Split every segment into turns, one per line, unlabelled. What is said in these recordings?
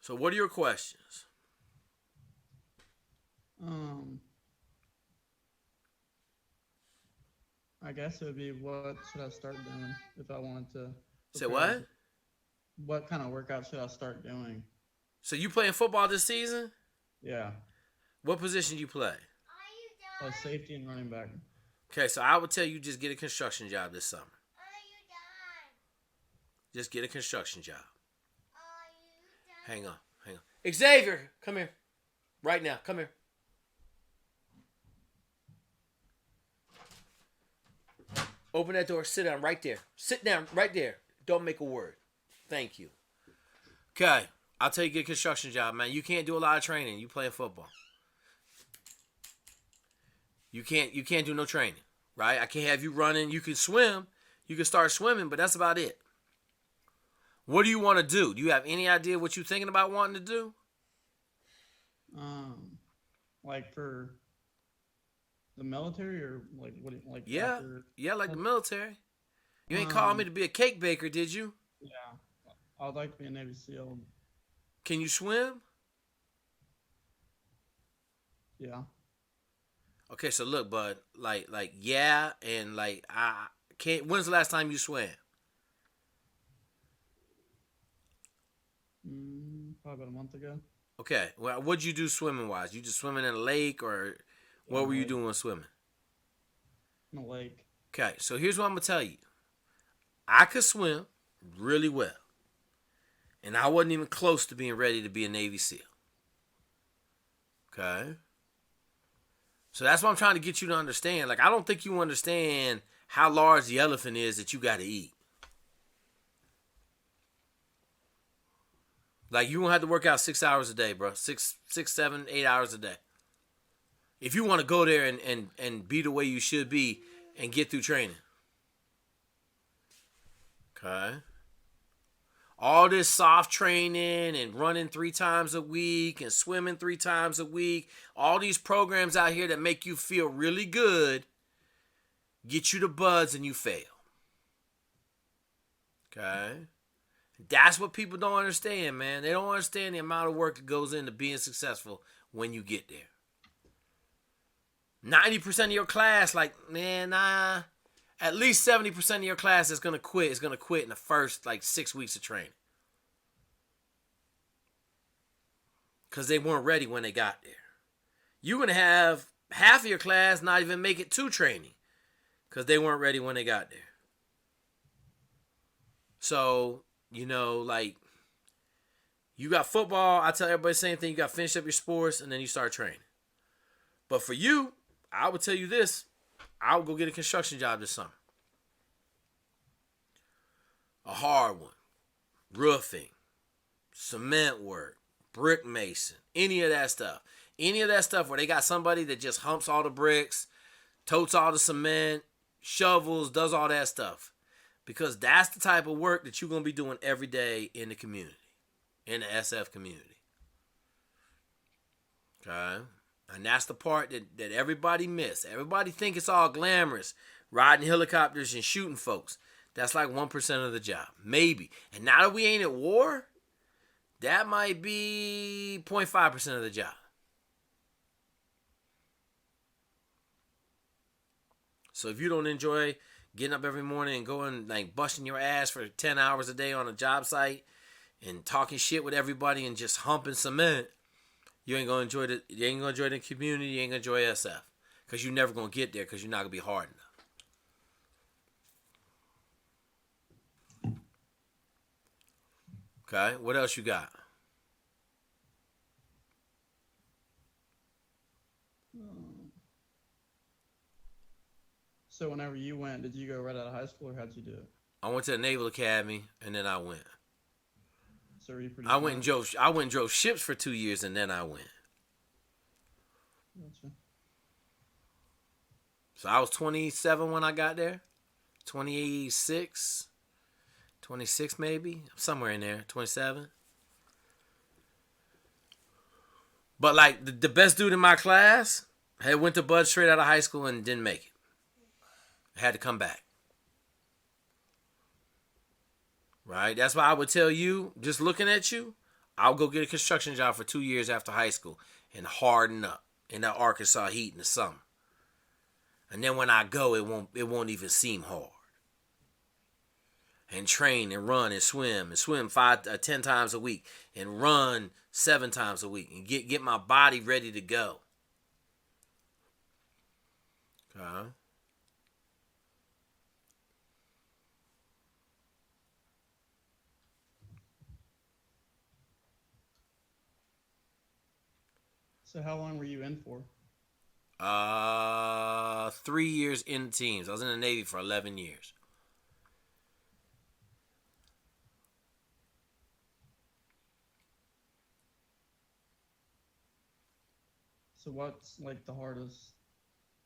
So what are your questions?
Um, I guess it would be what should I start doing if I wanted to
Say
prepare
what?
to what kind of workout should I start doing?
So you playing football this season?
Yeah,
What position you play?
safety and running back.
Okay, so I would tell you just get a construction job this summer. Just get a construction job. Hang on, hang on. Xavier, come here. Right now, come here. Open that door. Sit down right there. Sit down right there. Don't make a word. Thank you. Okay, I'll tell you get a construction job, man. You can't do a lot of training. You playing football. You can't do no training, right? I can't have you running. You can swim. You can start swimming, but that's about it. What do you want to do? Do you have any idea what you're thinking about wanting to do?
Um, like for the military or like what? Like
Yeah,
after?
yeah, like the military. You ain't calling me
Um,
to be a cake baker, did you?
yeah, I would like to be a Navy SEAL.
Can you swim?
Yeah.
Okay, so look, bud, yeah, and I can't. When's the last time you swam?
Probably about a month ago.
Okay, well, what'd you do swimming wise? You just swimming in a lake, or
Yeah,
what were you doing swimming?
in a lake.
Okay, so here's what I'm gonna tell you. I could swim really well, and I wasn't even close to being ready to be a Navy SEAL. Okay, so that's what I'm trying to get you to understand. Like, I don't think you understand how large the elephant is that you got to eat. Like, you won't have to work out 6 hours a day, bro. 7, 8 hours a day. If you want to go there and be the way you should be and get through training. Okay. All this soft training and running 3 times a week and swimming 3 times a week. All these programs out here that make you feel really good get you the buds and you fail. Okay. That's what people don't understand, man. They don't understand the amount of work that goes into being successful when you get there. 90% of your class, like, man, nah. At least 70% of your class is gonna quit. Is gonna quit in the first 6 weeks of training. Because they weren't ready when they got there. You're gonna have half of your class not even make it to training. Because they weren't ready when they got there. So, you got football. I tell everybody the same thing. You got to finish up your sports and then you start training. But for you, I would tell you this. I would go get a construction job this summer. A hard one. Roofing. Cement work. Brick mason. Any of that stuff. Any of that stuff where they got somebody that just humps all the bricks, totes all the cement, shovels, does all that stuff. Because that's the type of work that you're going to be doing every day in the community. In the SF community. Okay? And that's the part that everybody miss. Everybody think it's all glamorous. Riding helicopters and shooting folks. That's like 1% of the job. Maybe. And now that we ain't at war, that might be 0.5% of the job. So if you don't enjoy getting up every morning and going busting your ass for 10 hours a day on a job site and talking shit with everybody and just humping cement, you ain't gonna enjoy the community, you ain't gonna enjoy SF. Cause you're never gonna get there because you're not gonna be hard enough. Okay, what else you got?
Um, so whenever you went, did you go right out of high school or how'd you do it?
I went to the Naval Academy and then I went.
So were you pretty
I went and
smart?
drove ships for 2 years and then I went.
Gotcha.
So I was 27 when I got there. 26, 26 maybe, somewhere in there, 27. But the best dude in my class had went to Bud straight out of high school and didn't make it. Had to come back. Right? That's why I would tell you, just looking at you, I'll go get a construction job for 2 years after high school and harden up in that Arkansas heat in the summer. And then when I go, it won't even seem hard. And train and run and swim 10 times a week and run 7 times a week and get my body ready to go. Okay.
So how long were you in for?
3 years in teams. I was in the Navy for 11 years.
So what's like the hardest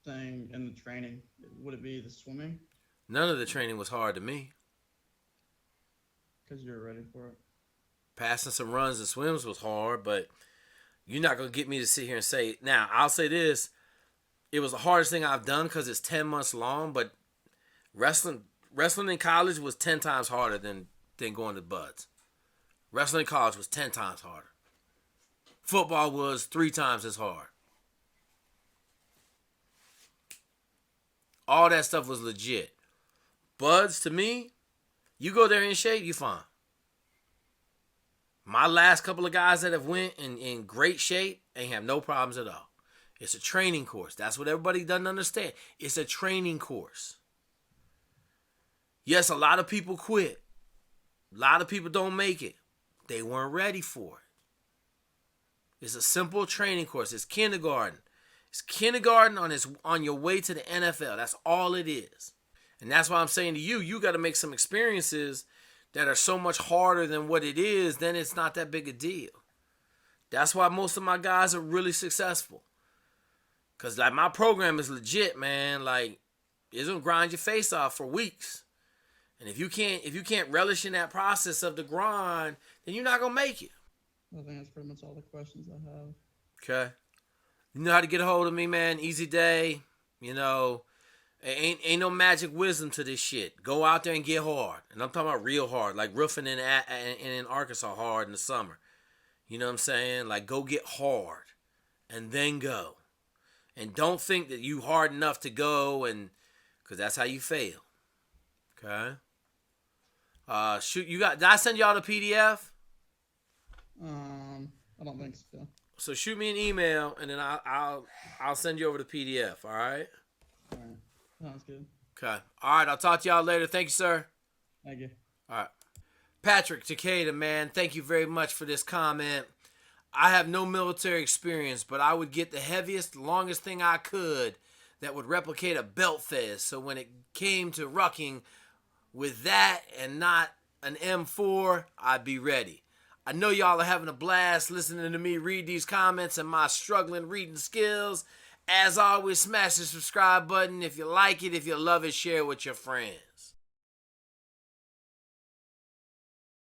thing in the training? Would it be the swimming?
None of the training was hard to me.
Because you're ready for it.
Passing some runs and swims was hard, but you're not going to get me to sit here and say, now, I'll say this. It was the hardest thing I've done because it's 10 months long, but wrestling in college was 10 times harder than going to Buds. Wrestling in college was 10 times harder. Football was 3 times as hard. All that stuff was legit. Buds, to me, you go there in shape, you fine. My last couple of guys that have went in great shape ain't have no problems at all. It's a training course. That's what everybody doesn't understand. It's a training course. Yes, a lot of people quit. A lot of people don't make it. They weren't ready for it. It's a simple training course. It's kindergarten. It's kindergarten on your way to the NFL. That's all it is. And that's why I'm saying to you, you got to make some experiences that are so much harder than what it is, then it's not that big a deal. That's why most of my guys are really successful. Because like my program is legit, man. Like, it's going to grind your face off for weeks. And if you can't relish in that process of the grind, then you're not going to make it.
I think that's pretty much all the questions I have.
Okay. You know how to get a hold of me, man. Easy day. You know, ain't no magic wisdom to this shit. Go out there and get hard. And I'm talking about real hard. Like roofing in Arkansas hard in the summer. You know what I'm saying? Like, go get hard. And then go. And don't think that you hard enough to go, and because that's how you fail. Okay? Did I send y'all the PDF?
I don't think so.
So shoot me an email, and then I'll send you over the PDF. All right.
All right. Sounds good.
Okay. All right. I'll talk to y'all later. Thank you, sir.
Thank you.
All right. Patrick Takeda, man, thank you very much for this comment. I have no military experience, but I would get the heaviest, longest thing I could that would replicate a belt fez. So when it came to rucking with that and not an M4, I'd be ready. I know y'all are having a blast listening to me read these comments and my struggling reading skills. As always, smash the subscribe button. If you like it, if you love it, share it with your friends.